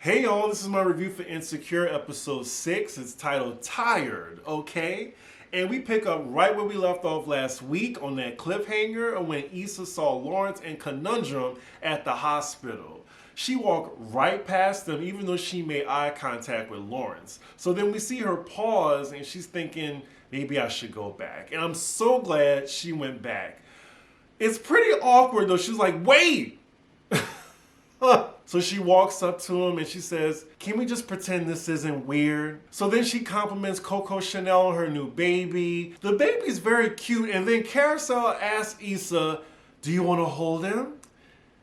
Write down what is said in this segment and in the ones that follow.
Hey y'all, this is my review for Insecure episode 6. It's titled Tired, okay? And we pick up right where we left off last week on that cliffhanger when Issa saw Lawrence and Conundrum at the hospital. She walked right past them even though she made eye contact with Lawrence. So then we see her pause and she's thinking, maybe I should go back. And I'm so glad she went back. It's pretty awkward though. She's like, wait! So she walks up to him and she says, can we just pretend this isn't weird? So then she compliments Coco Chanel on her new baby. The baby's very cute, and then Carousel asks Issa, do you want to hold him?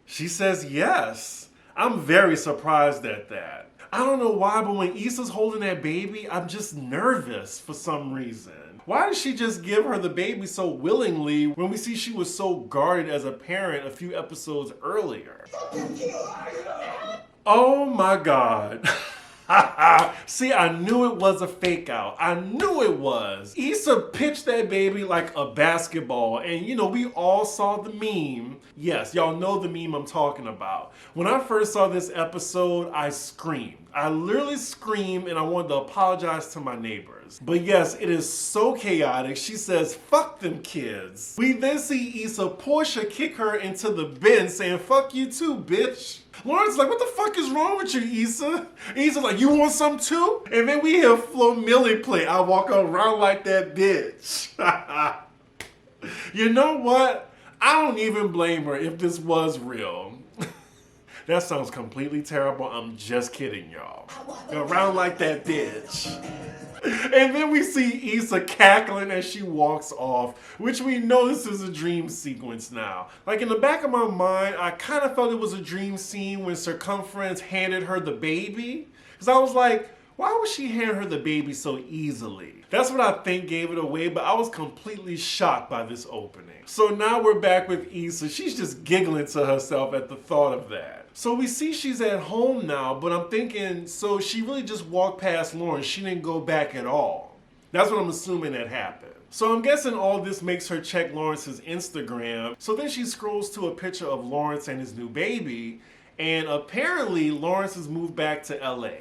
She says yes. I'm very surprised at that. I don't know why, but when Issa's holding that baby, I'm just nervous for some reason. Why did she just give her the baby so willingly when we see she was so guarded as a parent a few episodes earlier? Oh my God. See, I knew it was a fake out. I knew it was. Issa pitched that baby like a basketball, and we all saw the meme. Yes, y'all know the meme I'm talking about. When I first saw this episode, I screamed. I literally screamed and I wanted to apologize to my neighbors. But yes, it is so chaotic. She says, fuck them kids. We then see Issa Portia kick her into the bin saying, fuck you too, bitch. Lawrence like, what the fuck is wrong with you, Issa? And Issa's like, you want some too? And then we hear Flo Milli play, I walk around like that bitch. You know what? I don't even blame her if this was real. That sounds completely terrible. I'm just kidding, y'all. Around like that bitch. And then we see Issa cackling as she walks off, which we know this is a dream sequence now. Like in the back of my mind, I kind of felt it was a dream scene when Circumference handed her the baby. Because I was like, why would she hand her the baby so easily? That's what I think gave it away, but I was completely shocked by this opening. So now we're back with Issa. She's just giggling to herself at the thought of that. So we see she's at home now, but I'm thinking, so she really just walked past Lawrence. She didn't go back at all. That's what I'm assuming that happened. So I'm guessing all this makes her check Lawrence's Instagram. So then she scrolls to a picture of Lawrence and his new baby, and apparently Lawrence has moved back to LA.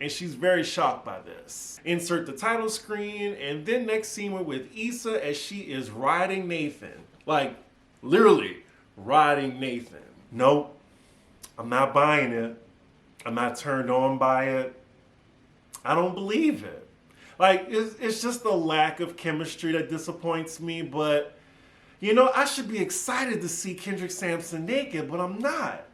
And she's very shocked by this. Insert the title screen, and then next scene we're with Issa as she is riding Nathan. Like, literally, riding Nathan. Nope. I'm not buying it. I'm not turned on by it. I don't believe it. Like, it's just the lack of chemistry that disappoints me, but, I should be excited to see Kendrick Sampson naked, but I'm not.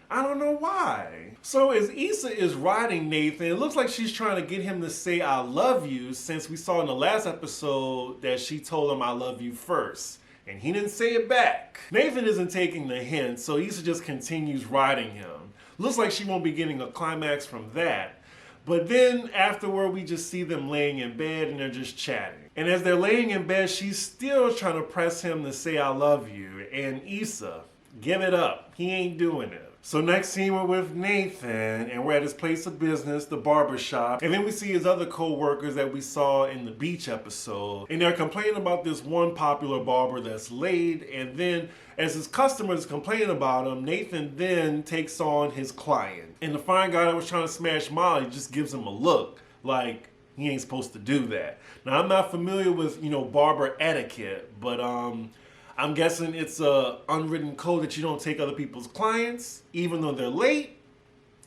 I don't know why. So as Issa is riding Nathan, it looks like she's trying to get him to say I love you, since we saw in the last episode that she told him I love you first. And he didn't say it back. Nathan isn't taking the hint, so Issa just continues riding him. Looks like she won't be getting a climax from that. But then afterward, we just see them laying in bed and they're just chatting. And as they're laying in bed, she's still trying to press him to say I love you. And Issa, give it up. He ain't doing it. So next scene we're with Nathan, and we're at his place of business, the barber shop. And then we see his other co-workers that we saw in the beach episode. And they're complaining about this one popular barber that's late. And then as his customers complain about him, Nathan then takes on his client. And the fine guy that was trying to smash Molly just gives him a look like he ain't supposed to do that. Now I'm not familiar with, barber etiquette, but I'm guessing it's a unwritten code that you don't take other people's clients, even though they're late.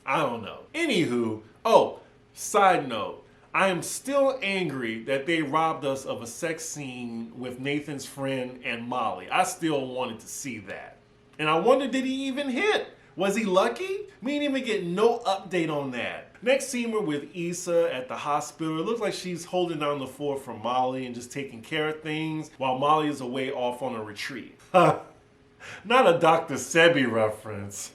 I don't know. Anywho, side note, I am still angry that they robbed us of a sex scene with Nathan's friend and Molly. I still wanted to see that. And I wonder, did he even hit? Was he lucky? We didn't even get no update on that. Next scene, we're with Issa at the hospital. It looks like she's holding down the fort for Molly and just taking care of things while Molly is away off on a retreat. Not a Dr. Sebi reference.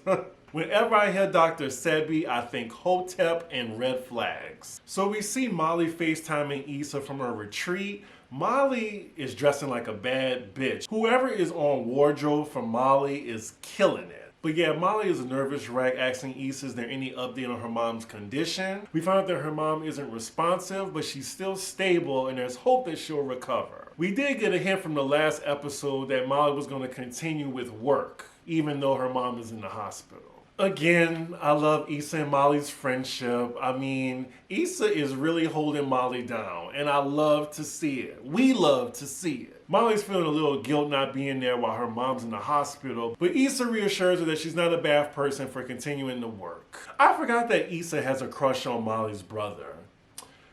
Whenever I hear Dr. Sebi, I think Hotep and red flags. So we see Molly FaceTiming Issa from her retreat. Molly is dressing like a bad bitch. Whoever is on wardrobe for Molly is killing it. But yeah, Molly is a nervous wreck asking Issa, is there any update on her mom's condition? We found out that her mom isn't responsive, but she's still stable and there's hope that she'll recover. We did get a hint from the last episode that Molly was going to continue with work, even though her mom is in the hospital. Again, I love Issa and Molly's friendship. I mean, Issa is really holding Molly down, and I love to see it. We love to see it. Molly's feeling a little guilt not being there while her mom's in the hospital, but Issa reassures her that she's not a bad person for continuing to work. I forgot that Issa has a crush on Molly's brother.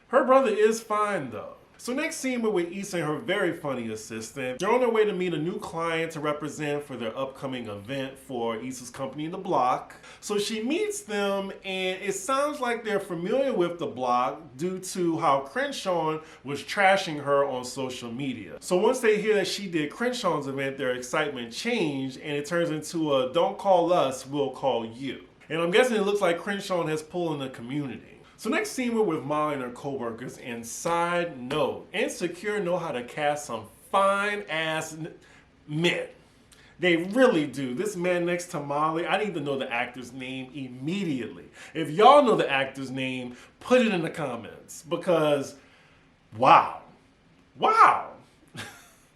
Her brother is fine though. So next scene, we're with Issa and her very funny assistant. They're on their way to meet a new client to represent for their upcoming event for Issa's company, The Block. So she meets them, and it sounds like they're familiar with The Block due to how Crenshaw was trashing her on social media. So once they hear that she did Crenshaw's event, their excitement changed, and it turns into a "don't call us, we'll call you." And I'm guessing it looks like Crenshaw has pulled in the community. So next scene, we're with Molly and her co-workers, and side note, Insecure know how to cast some fine-ass men. They really do. This man next to Molly, I need to know the actor's name immediately. If y'all know the actor's name, put it in the comments, because wow.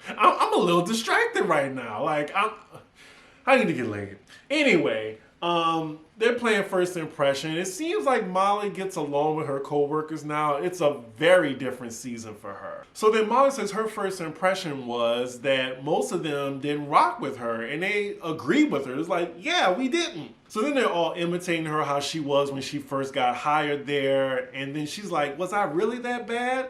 I'm a little distracted right now. Like, I need to get laid. Anyway, they're playing first impression. It seems like Molly gets along with her co-workers now. It's a very different season for her. So then Molly says her first impression was that most of them didn't rock with her, and they agreed with her. It's like, yeah, we didn't. So then they're all imitating her how she was when she first got hired there, and then she's like, was I really that bad?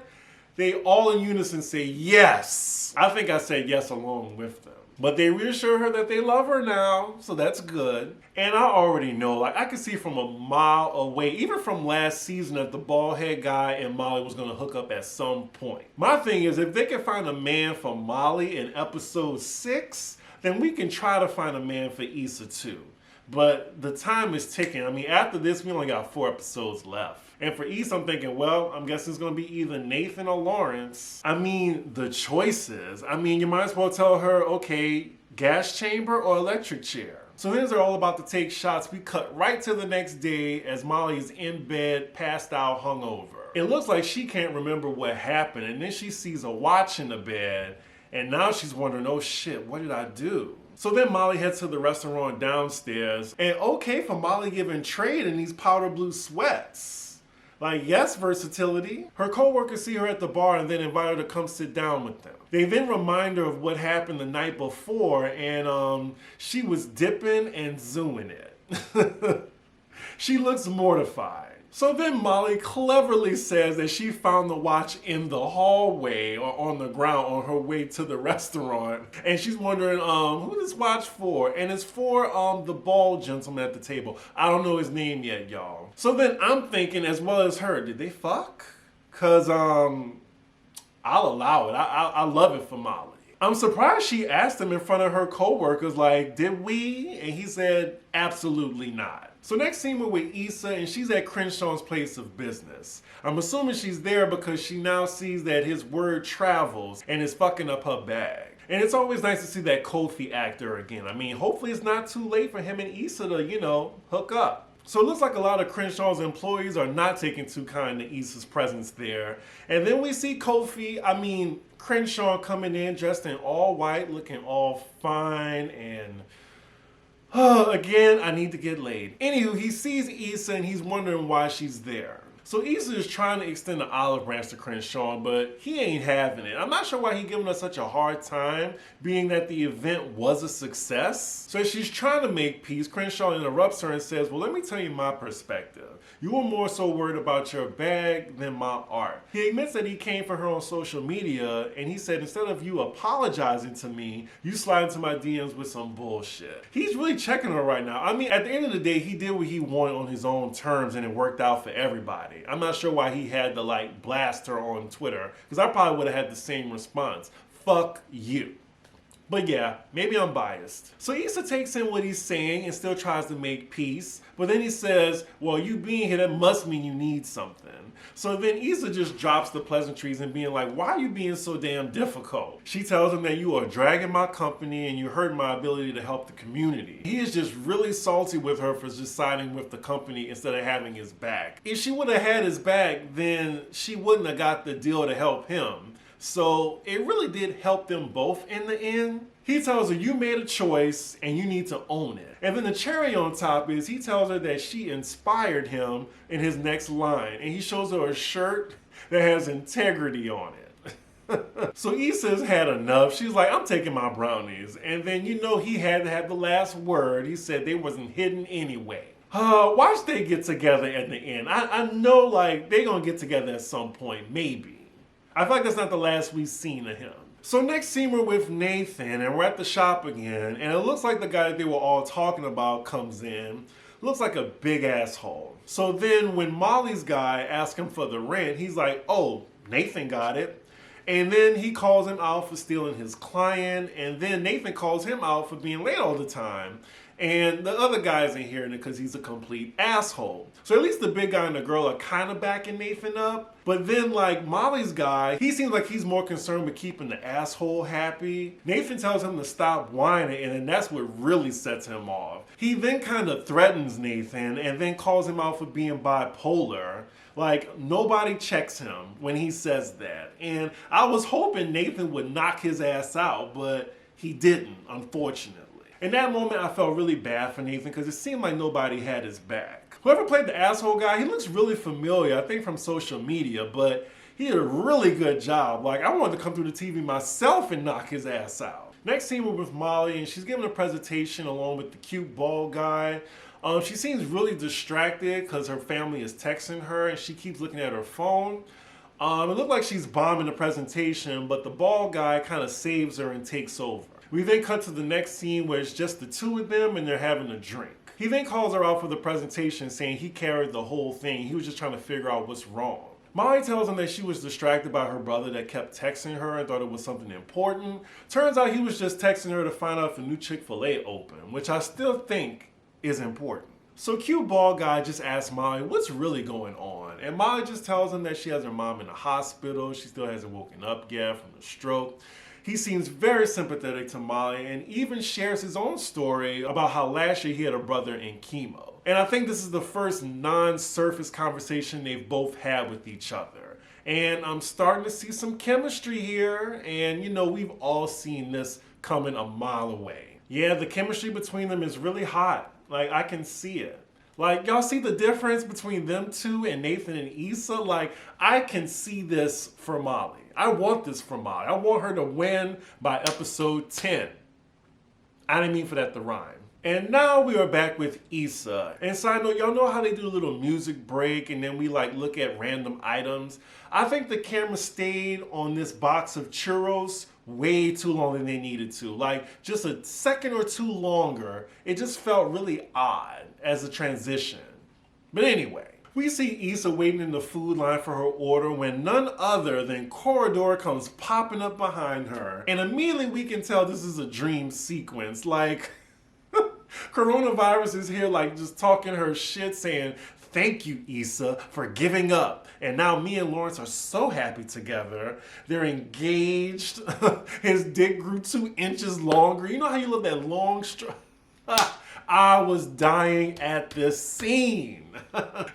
They all in unison say yes. I think I said yes along with them. But they reassure her that they love her now, so that's good. And I already know, like, I could see from a mile away, even from last season, that the bald head guy and Molly was gonna hook up at some point. My thing is, if they can find a man for Molly in episode 6, then we can try to find a man for Issa too. But the time is ticking. I mean, after this, we only got 4 episodes left. And for Issa, I'm thinking, well, I'm guessing it's going to be either Nathan or Lawrence. I mean, the choices. I mean, you might as well tell her, okay, gas chamber or electric chair. So then they're all about to take shots. We cut right to the next day as Molly is in bed, passed out, hungover. It looks like she can't remember what happened. And then she sees a watch in the bed. And now she's wondering, oh shit, what did I do? So then Molly heads to the restaurant downstairs. And okay for Molly giving trade in these powder blue sweats. Like, yes, versatility. Her co-workers see her at the bar and then invite her to come sit down with them. They then remind her of what happened the night before, and she was dipping and zooming it. She looks mortified. So then Molly cleverly says that she found the watch in the hallway or on the ground on her way to the restaurant. And she's wondering, who this watch for? And it's for the bald gentleman at the table. I don't know his name yet, y'all. So then I'm thinking, as well as her, did they fuck? Cause I'll allow it. I love it for Molly. I'm surprised she asked him in front of her co-workers, like, did we? And he said, absolutely not. So next scene we're with Issa, and she's at Crenshaw's place of business. I'm assuming she's there because she now sees that his word travels and is fucking up her bag. And it's always nice to see that Kofi actor again. I mean, hopefully it's not too late for him and Issa to, hook up. So it looks like a lot of Crenshaw's employees are not taking too kind to Issa's presence there. And then we see Crenshaw coming in dressed in all white, looking all fine, and again, I need to get laid. Anywho, he sees Issa and he's wondering why she's there. So Issa is trying to extend the olive branch to Crenshaw, but he ain't having it. I'm not sure why he's giving us such a hard time, being that the event was a success. So as she's trying to make peace, Crenshaw interrupts her and says, well, let me tell you my perspective. You were more so worried about your bag than my art. He admits that he came for her on social media, and he said, instead of you apologizing to me, you slide into my DMs with some bullshit. He's really checking her right now. I mean, at the end of the day, he did what he wanted on his own terms, and it worked out for everybody. I'm not sure why he had to blast her on Twitter, because I probably would have had the same response. Fuck you. But yeah, maybe I'm biased. So Issa takes in what he's saying and still tries to make peace. But then he says, well, you being here, that must mean you need something. So then Issa just drops the pleasantries and being like, why are you being so damn difficult? She tells him that you are dragging my company and you hurt my ability to help the community. He is just really salty with her for just siding with the company instead of having his back. If she would have had his back, then she wouldn't have got the deal to help him. So it really did help them both in the end. He tells her, you made a choice and you need to own it. And then the cherry on top is he tells her that she inspired him in his next line. And he shows her a shirt that has integrity on it. So Issa's had enough. She's like, I'm taking my brownies. And then he had to have the last word. He said they wasn't hidden anyway. Watch they get together at the end. I know like they gonna get together at some point, maybe. I feel like that's not the last we've seen of him. So next scene we're with Nathan and we're at the shop again, and it looks like the guy that they were all talking about comes in. Looks like a big asshole. So then when Molly's guy asks him for the rent, he's like, oh, Nathan got it. And then he calls him out for stealing his client, and then Nathan calls him out for being late all the time. And the other guy isn't hearing it because he's a complete asshole. So at least the big guy and the girl are kind of backing Nathan up. But then like Molly's guy, he seems like he's more concerned with keeping the asshole happy. Nathan tells him to stop whining, and then that's what really sets him off. He then kind of threatens Nathan and then calls him out for being bipolar. Like, nobody checks him when he says that. And I was hoping Nathan would knock his ass out, but he didn't, unfortunately. In that moment, I felt really bad for Nathan because it seemed like nobody had his back. Whoever played the asshole guy, he looks really familiar, I think from social media, but he did a really good job. Like, I wanted to come through the TV myself and knock his ass out. Next scene, we're with Molly, and she's giving a presentation along with the cute bald guy. She seems really distracted because her family is texting her, and she keeps looking at her phone. It looked like she's bombing the presentation, but the bald guy kind of saves her and takes over. We then cut to the next scene where it's just the two of them and they're having a drink. He then calls her out for the presentation, saying he carried the whole thing. He was just trying to figure out what's wrong. Molly tells him that she was distracted by her brother that kept texting her and thought it was something important. Turns out he was just texting her to find out if the new Chick-fil-A opened, which I still think is important. So cute bald guy just asks Molly what's really going on, and Molly just tells him that she has her mom in the hospital. She still hasn't woken up yet from the stroke. He seems very sympathetic to Molly and even shares his own story about how last year he had a brother in chemo. And I think this is the first non-surface conversation they've both had with each other. And I'm starting to see some chemistry here, and we've all seen this coming a mile away. Yeah, the chemistry between them is really hot. Like, I can see it. Like, y'all see the difference between them two and Nathan and Issa? Like, I can see this for Molly. I want this for Molly. I want her to win by episode 10. I didn't mean for that to rhyme. And now we are back with Issa. And side note, y'all know how they do a little music break and then we look at random items? I think the camera stayed on this box of churros way too long than they needed to. Like, just a second or two longer. It just felt really odd as a transition. But anyway, we see Issa waiting in the food line for her order when none other than Corridor comes popping up behind her. And immediately we can tell this is a dream sequence. Like, coronavirus is here just talking her shit, saying, thank you, Issa, for giving up. And now me and Lawrence are so happy together. They're engaged. His dick grew 2 inches longer. You know how you love that long I was dying at this scene.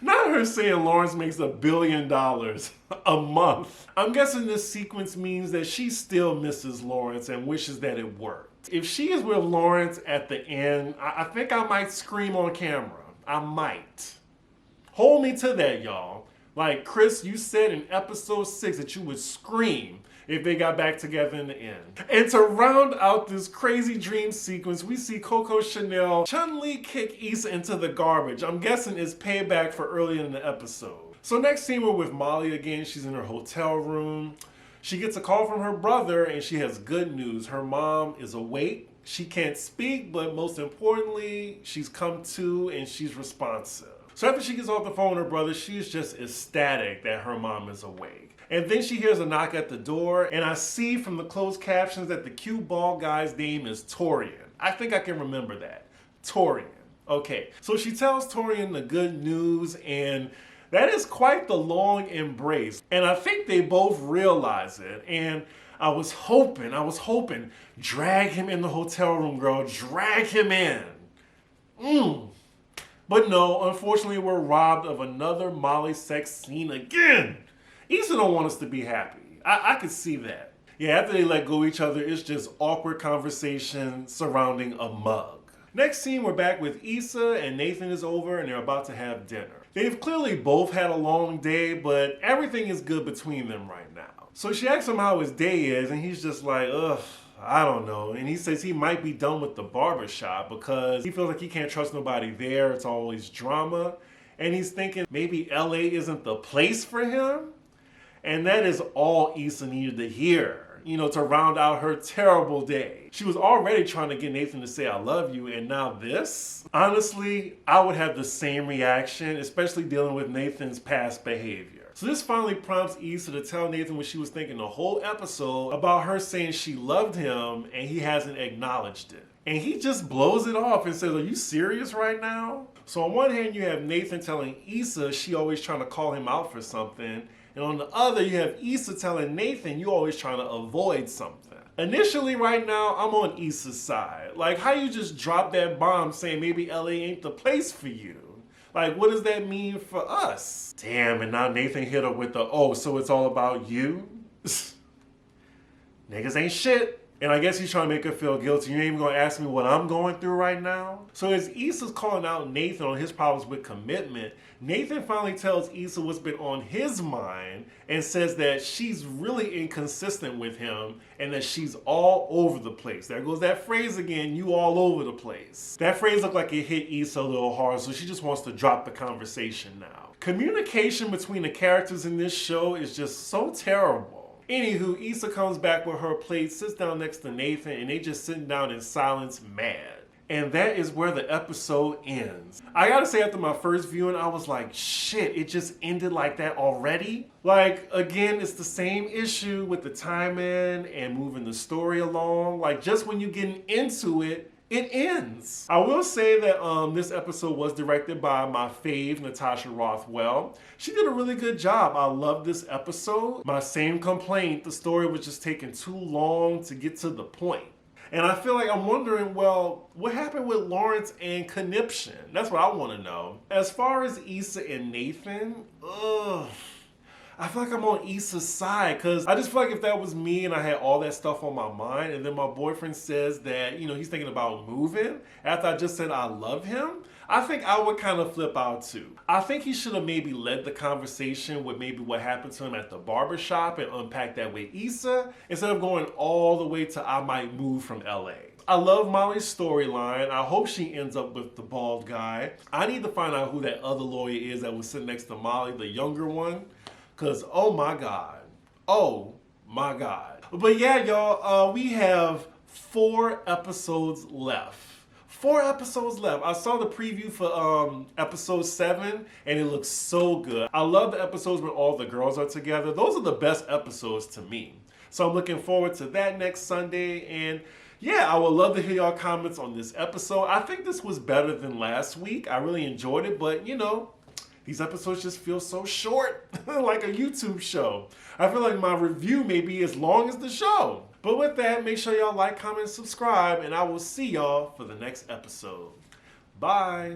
Not her saying Lawrence makes $1 billion a month. I'm guessing this sequence means that she still misses Lawrence and wishes that it worked. If she is with Lawrence at the end, I think I might scream on camera. I might. Hold me to that, y'all. Like, Chris, you said in episode 6 that you would scream if they got back together in the end. And to round out this crazy dream sequence, we see Coco Chanel Chun-Li kick Issa into the garbage. I'm guessing it's payback for earlier in the episode. So next scene, we're with Molly again. She's in her hotel room. She gets a call from her brother and she has good news. Her mom is awake. She can't speak, but most importantly, she's come to and she's responsive. So after she gets off the phone with her brother, she's just ecstatic that her mom is awake. And then she hears a knock at the door, and I see from the closed captions that the cute bald guy's name is Torian. I think I can remember that. Torian. Okay, so she tells Torian the good news, and that is quite the long embrace. And I think they both realize it, and I was hoping, drag him in the hotel room, girl, drag him in. But no, unfortunately, we're robbed of another Molly sex scene again. Issa don't want us to be happy. I could see that. Yeah, after they let go of each other, it's just awkward conversation surrounding a mug. Next scene, we're back with Issa and Nathan is over and they're about to have dinner. They've clearly both had a long day, but everything is good between them right now. So she asks him how his day is and he's just like, ugh, I don't know. And he says he might be done with the barbershop because he feels like he can't trust nobody there. It's always drama. And he's thinking maybe LA isn't the place for him. And that is all Issa needed to hear, to round out her terrible day. She was already trying to get Nathan to say, I love you, and now this? Honestly, I would have the same reaction, especially dealing with Nathan's past behavior. So this finally prompts Issa to tell Nathan what she was thinking the whole episode about her saying she loved him and he hasn't acknowledged it. And he just blows it off and says, are you serious right now? So on one hand, you have Nathan telling Issa she always trying to call him out for something. And on the other, you have Issa telling Nathan you always trying to avoid something. Initially, right now, I'm on Issa's side. Like, how you just drop that bomb saying maybe LA ain't the place for you? Like, what does that mean for us? Damn, and now Nathan hit her with the, oh, so it's all about you? Niggas ain't shit. And I guess he's trying to make her feel guilty. You ain't even gonna ask me what I'm going through right now? So as Issa's calling out Nathan on his problems with commitment, Nathan finally tells Issa what's been on his mind and says that she's really inconsistent with him and that she's all over the place. There goes that phrase again, you all over the place. That phrase looked like it hit Issa a little hard, so she just wants to drop the conversation now. Communication between the characters in this show is just so terrible. Anywho, Issa comes back with her plate, sits down next to Nathan, and they just sitting down in silence, mad. And that is where the episode ends. I gotta say, after my first viewing, I was like, shit, it just ended like that already? Like, again, it's the same issue with the timing and moving the story along. Like, just when you're getting into it, it ends. I will say that this episode was directed by my fave, Natasha Rothwell. She did a really good job. I love this episode. My same complaint, the story was just taking too long to get to the point. And I feel like I'm wondering, well, what happened with Lawrence and Conniption? That's what I want to know. As far as Issa and Nathan, I feel like I'm on Issa's side because I just feel like if that was me and I had all that stuff on my mind and then my boyfriend says that, he's thinking about moving after I just said I love him, I think I would kind of flip out too. I think he should have maybe led the conversation with maybe what happened to him at the barbershop and unpack that with Issa instead of going all the way to I might move from LA. I love Molly's storyline. I hope she ends up with the bald guy. I need to find out who that other lawyer is that was sitting next to Molly, the younger one. Because, oh my God. But yeah, y'all, we have 4 episodes left. 4 episodes left. I saw the preview for episode 7, and it looks so good. I love the episodes when all the girls are together. Those are the best episodes to me. So I'm looking forward to that next Sunday, and yeah, I would love to hear y'all comments on this episode. I think this was better than last week. I really enjoyed it, but these episodes just feel so short, like a YouTube show. I feel like my review may be as long as the show. But with that, make sure y'all like, comment, subscribe, and I will see y'all for the next episode. Bye.